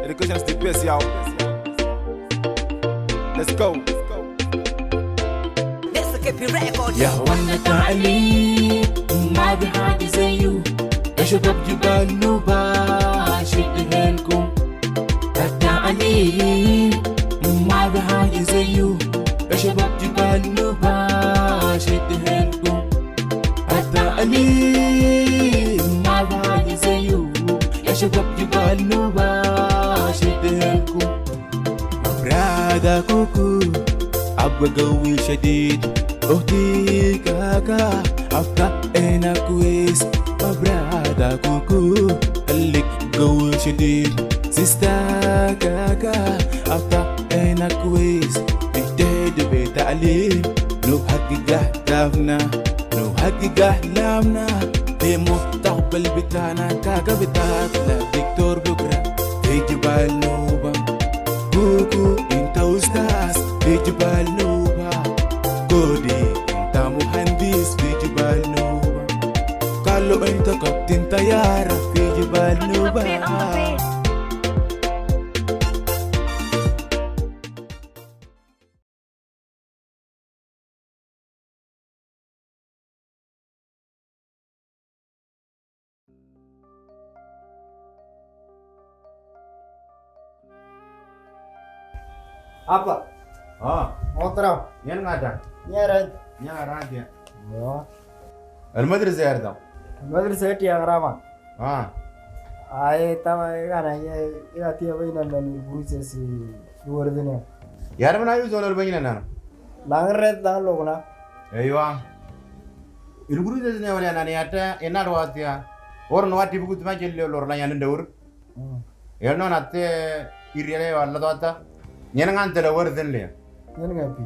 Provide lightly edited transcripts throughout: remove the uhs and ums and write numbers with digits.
Education is the best, y'all. Let's go. يا وانا تعليم ما بحاجة زيه يا شباب جبال نوبة شدها لكم التعليم ما بحاجة زيه يا شباب جبال نوبة شدها لكم التعليم ما بحاجة زيه يا شباب جبال نوبة شدها لكم أفراد كوكو أبقى قوي شديد أختي كاكا أبقى أنا كويس أبرادا كوكو خليك قوي شديد سيستا كاكا أبقى أنا كويس بجديد بتعليم نحقق أهدافنا نحقق أحلامنا في مستقبل بتاعنا كاكا بتاعنا دكتور بكرة في جبال نوبة كوكو انت أستاذ في جبال نوبة Kodi, inta muhandis fi Jibal Nuba. Kalau inta kapten tayara fi Jibal Nuba. Apa? اه Motor. ين غادا Nyeret. يا راجع Yo. المدرسة يا ردم Madrasah yang ramah. اه Ay tama kana ya tiya bayna nan buruse si wordene. يا رب انا يوزون البينة انا Langret lang logna. ايوه الغروز زي ولا انا ياتا انا رواتيا اور نواتي بقول ما جل لور لا يندور يلنو نات يريله ولا دوتا ين غان تلور ذن لي Yan ngapi.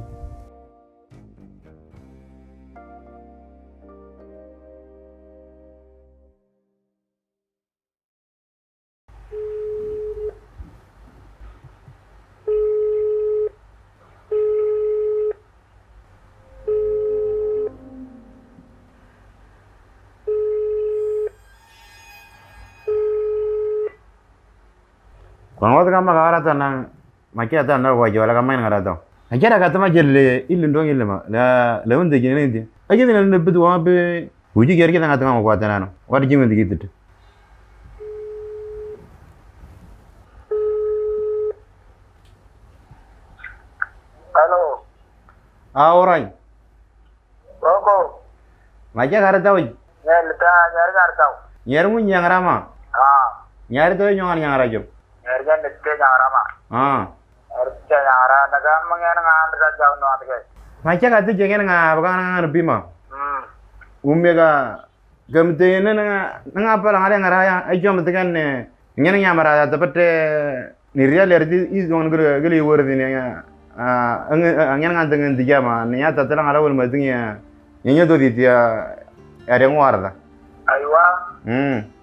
Kalau tu kamu kagak rata nang macam ada nang wajah wala kamu yang rata. Aja kata macam le ilun dong ilmu la untuk gini ni. Aja ni nak betul apa be uji kira kita kata kamu kuat nano. Wadi jimin gitu. Halo, Orang Roko, macam rata waj. nyelta nyari ngartau. Nyarmu yang rama. Nyari tu yang rajo. Nyari kan nette nyarama. Nette nyara naga mengen ngan da jauh no atke. Macam kata jangan bukan ngan bima. Umega gamte nang apa lang ada ngaraya ajo mtekan nyana nyamara dapat nirial erdi izon geli wordi nya angin ngan dengan tiga ma nya tatalang ala wal madnya nya do dia ada ngwarda Aywa,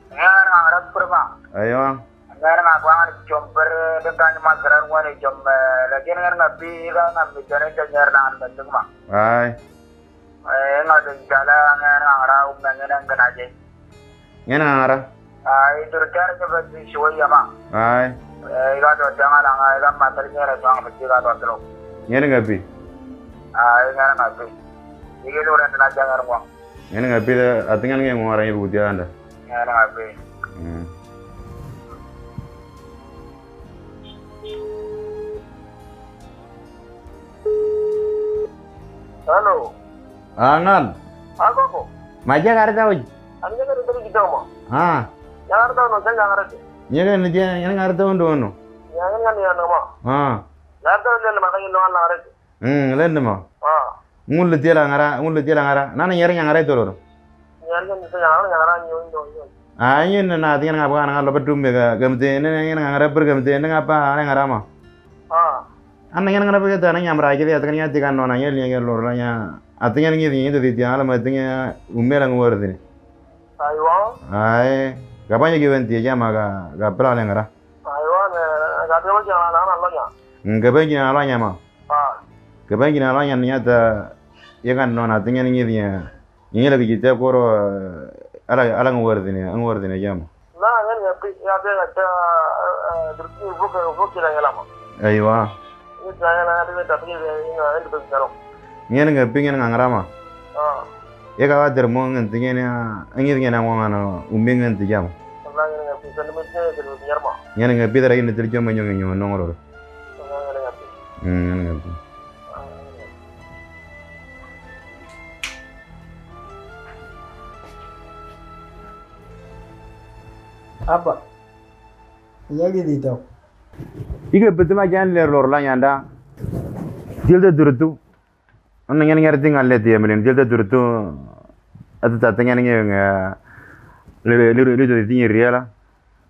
ngar ngarap purba. ayo Ngar ngakwangan jomper dengan magaran wani jom lagi ngar ngapi la ngapi jane nyar nan bentuk ma. ai Ngadu jala ngar ngarau mengen nganaje. nyana ngara Itu rekan seperti suai ya ma. ai Ila do jangan ngai la materi nyara jang mesti la do tro. nyana ngapi Ngar ngapi. Iki lu ren na jangan ngwa. nyana ngapi atingan nge ngwara ibu dia anda Ngar ngapi. Halo. angan Aku kok. macam karta waj Anda kan dari kita mau. Jangan tahu no jangan ngerti. nyana ngarta undo Jangan kan ya nama. Jangan tahu dia makanya no anak ngerti. lende ma ngul tiela ngara nana nyere ngara itu loro Jangan kan itu jangan nyo. ayin na tingan ngapa ngara lo bedum mega gamte ne ngara ber gamte ne ngapa ana ngara ma anna ngara ber ta nanya mara kidi atkan ya tikan no nanya liya loro nya atnya ngi di itu di tiala ma tinga umela ngwardini Aywa. ai gapanya giwenti ya maga gapra ngara Aywa ne gade mo jangan anak lo ya. ngabe gina ala nya ma Ah. gabe gina ala nya nya ta ya kan no na tinga ngi dia ngi la kita koro ala ngwardini jam Nah, kan ya ada Aywa. Ngene ngapi ngene ngarama. Ya ka water mo ngene ngene ngene ngene ngwana umbe ngene tijam. Ngene ngapi dara ngene tijam mo nyonyo nongoro. Ngene ngapi. Apa? Yagi dito. Iga betul jan le lor la nyanda. Dilda durtu. Onna ngene ngere tingal le tie melen dilda durtu. Atu ta ngene ngene le tingi riala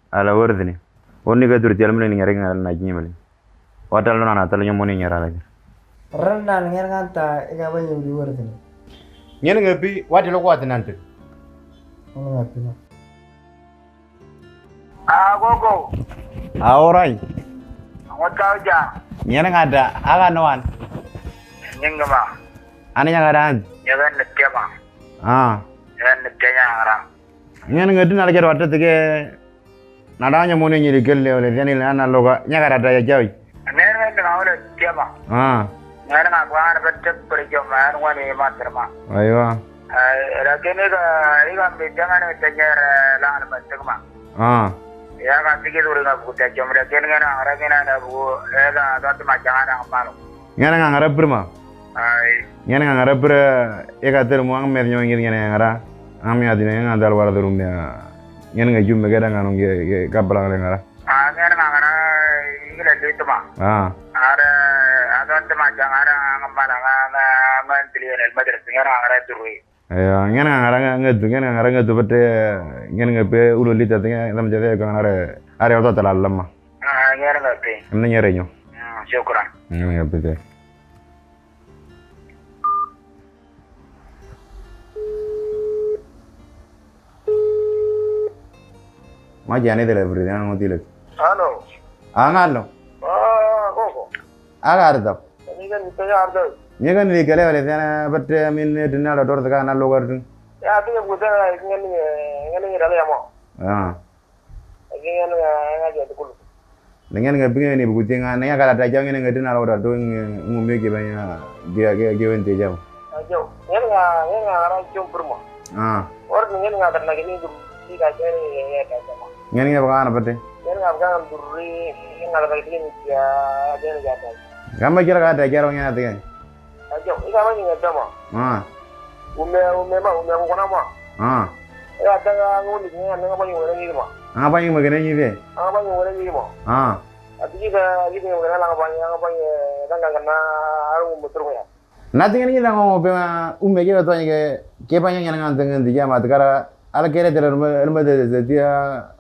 ala wordini. Onni ga durti al melen ngere ngala na nyimelen. Hotel na tal nyomoni ngara la. Randa ngere nganta ega ba yuri wordini. Ngene ngapi wadi lo kwat nante. Ngapi no. Gogo. Aurai. Ngotau ja. Ngene ngada aga noan. Nyengama. Ani nyagaran. Nyagan nekkema. Nyagan nekkenya ngara. Ngene ngadu na lagi wata tege nadanya moni nyiri gelle ole yani ana loga nyagara da ya jawi. Nere ngawle kema. Nere ngagwana bette perjo mar ngwane materma. Aywa. Rakene ga iga midangane tenyere lan mategma. Ya kan dikit udah nggak buka jam rekin kan orang ada bu, ada atau macam ada apa lo? Ngana ngara berma. Ngana ngara ber, kata rumah nggak menyong ngiri ngana ngara, kami adine ngada luar rumahnya. Ngana nggak jumpa kita nganong kapal ngara. Ngana ngara ini lagi itu mah. Ada atau macam ada ngembala ngantri madrasah ngara ngara turui. Ayo, ngana ngara ngadu bete ngana ngape ulo lita tengah dalam jadi kan are auto terlalu lemah. Ngana ngape. Ini nyari nyo. Syukuran. Ngana ngape deh. Majane delivery yang mau tilek. Halo. Angalo. Koko. Agar dap. Ini kan itu ya ada. Ni kan ni kale wale sana bete min dinala dor daga na logar dun. Ya tu yang bukan ngani rale amo. Ngani ngaji tu kulu. Dengan ngabi ni buku nga na kala da jaw ngene ngadi na logar do ngumbe ke banya ge wente jaw. Ajo. Ngani ngara jumpur mo. Or ngani ngada na gini du di ka jere ya ka mo. Ngani ngaba na bete. Ngani ngaba durri ngada ka gini ya jere jata. Gamba kira ka da jaro ngana te. Ajo, ika mani ngada mo. Ume ko na mo. Ya daga ngoni ngani ngaba ni wala ni mo. Apa yang magana ni be? Ngaba ni wala ni mo. Ati jika gitu ngana lang ngaba ni danga kana aru mutur mo ya. Nanti kan kita ngomong pe ume kira to ke banyak yang nganten dia mat kara ala kere ter elma de dia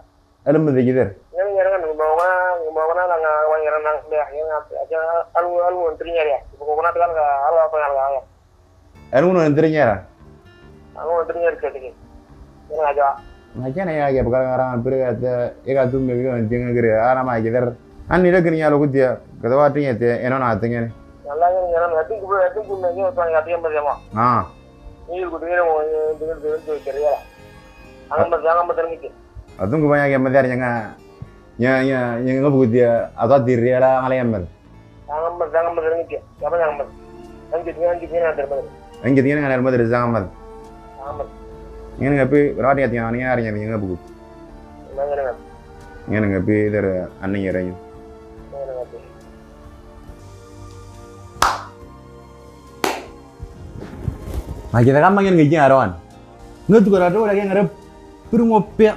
elma de gider. Yang kan ngomong na lang ngaba ni nang dia yang aja alu menterinya ya. Pokoknya kan alu apa yang ya. Elmu menterinya ra. Alu menterinya jadi. Yang aja. Macam ya ke perkara pere ada eka tu me bilang jangan kere ara mai gider. Ani le kini alo kudia katawa tinya te eno na tengene. Allah yang hati gue nanya tuan hati yang bersama. Ini gue dengar kerja. Jangan betul gitu. Atung gue banyak yang melihat yang nggak dia atau diri lah ngalih yang Jangan betul gitu. Siapa yang betul? Yang ada betul. Yang gitu yang ada betul jangan betul. Ini nggak pi berarti hati yang hari yang nggak buku. Ini nggak pi dari aneh ya raya. Kita kan manggil ngejeng arawan. Nggak tuh kalau ada lagi ngarep perumopia.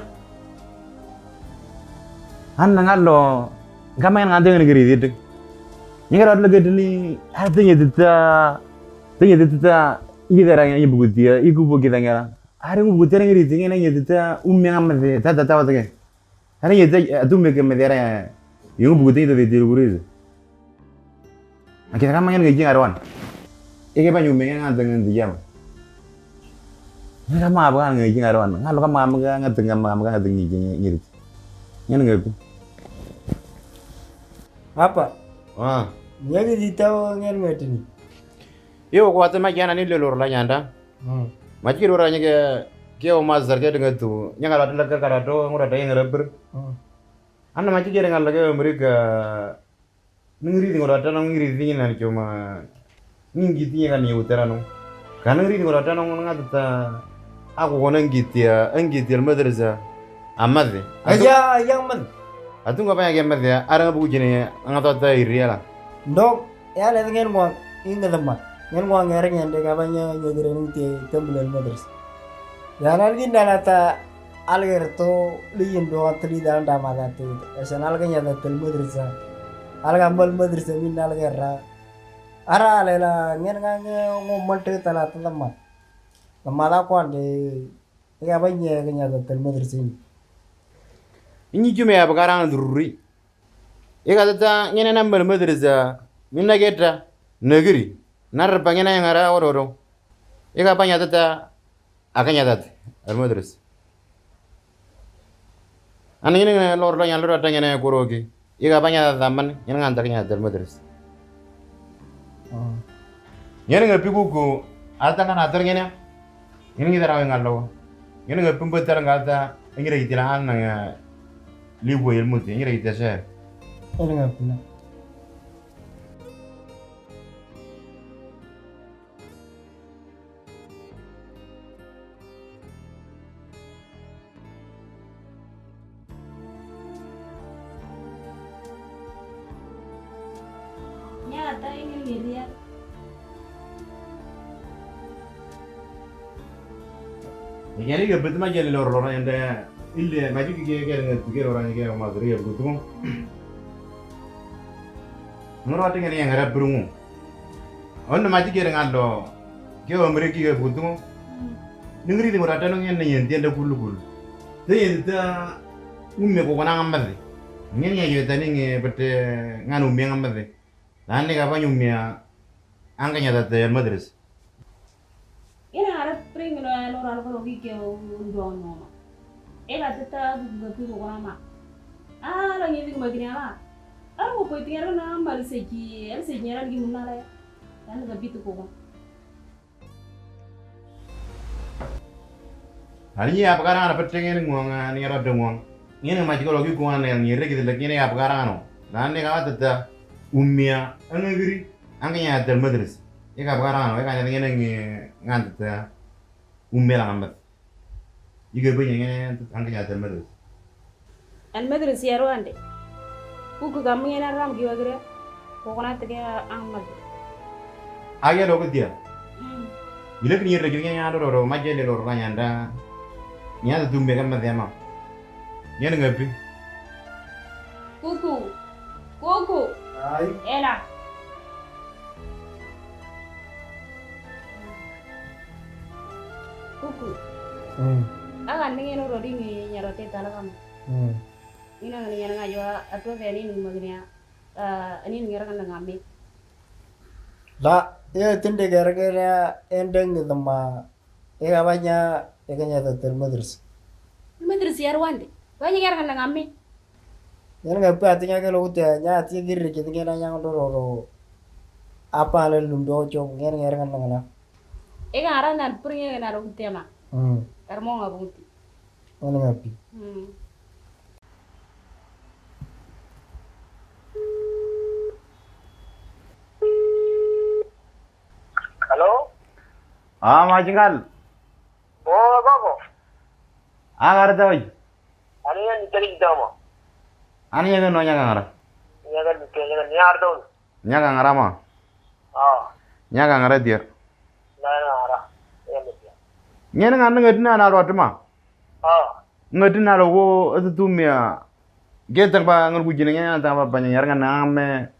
Nggak lo, nggak main nganteng negeri itu. Yang kalau lagi dini, artinya kita, ini darahnya ibu dia, ibu kita nggak. Hari ibu kita negeri itu, ini kita nggak mesti, tata tahu tuh kan. Hari kita tuh mereka mesti ibu kita itu di luar itu. Kita kan manggil ngejeng arawan. Ini banyak nganteng dia. Ini kamu apa ngejeng arawan? Kalau kamu nganteng ngiri. Ini nggak itu. Apa? Nyari dito ngel ngatini. Yo ko wata makiana ni lelor la nyanda. Maki rora nyake ke o mazar ke dengan tu. Nyanga la karato ngora dai ngreber. Anda macam kira ngal lagi mereka ngiri tinggal ada nong ngiri tinggal ni cuma ngiri tinggal kan ni utara nong. Karena ngiri tinggal ada nong ngat ta aku kono ngiti madrasa amat deh. Aja yang men. Atu nggak banyak yang mat ya. Ada nggak buku jenis ngat ta iri lah. Dok, ya lihat ngene mo ingat teman. Ngene mo ngereng yang dek abanya nyegere nanti tembelan madras. Ya nanti nalata algerto liin do atli dan damada tu. Esenal kanya da tel madrasa. Alga mal madrasa min algerra. Ara lela ngene ngomante talata teman. Namada ko ande ya abanya kanya da tel madrasa ini. Ini cuma ya perkara dururi. Ika tata ngene nambal madrasa minna geta negeri. Nar pangena yang ara oro. Ika panya tata akanya tata al madrasa. Ana ngene lor lo nyalro ata ngene korogi. Ika panya tata man ngene ngantar nya al madrasa. Ngene ngapi kuku ata kan atar ngene. Ngene ngidara ngalo. Ngene ngapi mbetar ngata ngira itirahan nga libo ilmu ti ngira itasar. Ini ngapi na. Nyata ini lihat. Jadi ke betul macam ni lor yang dah ilmu macam kita orang yang madri ya betul. Menurut yang ni yang harap berungu. Orang macam kita ngalo, kita mereka kita betul. Negeri itu orang orang yang ni dia ada kulu. Tapi kita kau kena ngambil. Ni yang kita ni bete nganu ngambil. Dan ni apa angkanya tadi madras. Ini harap pring orang kalau gigi undang nama. Tetap begitu orang mak. Orang yang begini ala. Aku kau itu orang nama segi orang gimana lah. Dan begitu kau. Hari ni apa karang apa cengeng nguang ni ada nguang. Ini macam kalau lagi nguang yang ni kita lagi ni apa karang no. Dan ni kau tetap angkiri angkanya ada madras. Ini apa karang no. Ikan yang ni ngan tetap lah ngambat. Jika punya angkanya ada madras. Al madras ya ruande. Buku kamu yang ram giwa gere. Pokoknya tiga amat. Ayah logo dia. Bila kini lagi ni ada orang macam ni orang yang ada. Ni ada tumbe kan macam mana? Ni ada ngapi? Kuku. Ay, Ela. Kuku. Akan dengan orang ini nyarote tala kamu. Ini nang ni nang ajo atau ni ni magnya. Ini ngira kan ngambil. la ya tinde gara-gara endeng gitu mah. Ya abanya kanya da tel madras. Madras ya ruande. Banyak ngira kan ngambil. Yan ngapi atinya kalau udah nya ati giri gitu kena yang dororo. Apa lalu do cok ngere ngere kan ngana. Ega arah nan purnya kan arah utama. Karmo nggak bukti. Ini ngapi. Halo? Macam kal. Oh, apa? Agar tahu. Ani yang dicari kita mah. Ani yang no nyaga ngara. Jangan ni ada tu. Nyaga ngara mah. Nyaga ngara dia. Ada. Yang dia. Nyana ngana ngadina na rot mah. Ngadina logo itu tumia. Kita ba ngal bujinnya ta ba banyak nyar ngana ame.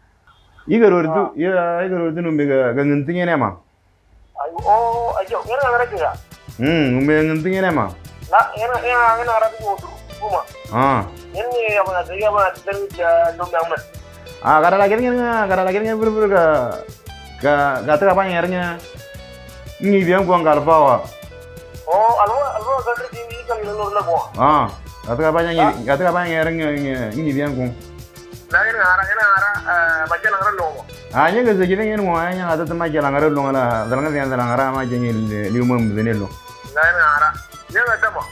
Igaro itu ya igaro itu numbe ga ngentingnya ne mah. Ayo, yang ada kira. Numbe ngentingnya ne mah. Nah, yang ada tu rumah. Ini apa nak? Dia apa? Terus nomor amat. Kada lagi nya buru ga ta apa nyarnya. Ni biang gua ngal bawa. Oh, alwa kan ini kan nomor lagu. Kata apa nyarnya ni biang gua. Nah, ini arah macam orang lomo. Anya ga segini ngene mo anya ada tema jalan ngaro lo ngala dalang yang dalang ngara ma jengi liumum benelo. Nah, ini arah. Yang ada mah.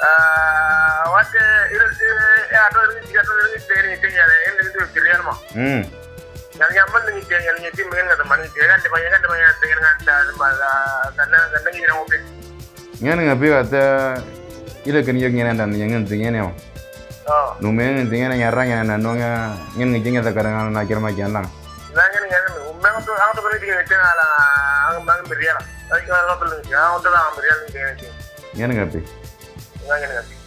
What is Yan nga biyo at ila kaniyag nga nandan yang tingin niyo. Numeng tingin nga rang nga nano nga ngin ngijing nga karang na kirma kyan lang. Nangan nga umang to ang to balik nga ala ang bang beriya. Ay ka lo balik. Ang to ang beriya ni. Yan nga bi. Nangan nga.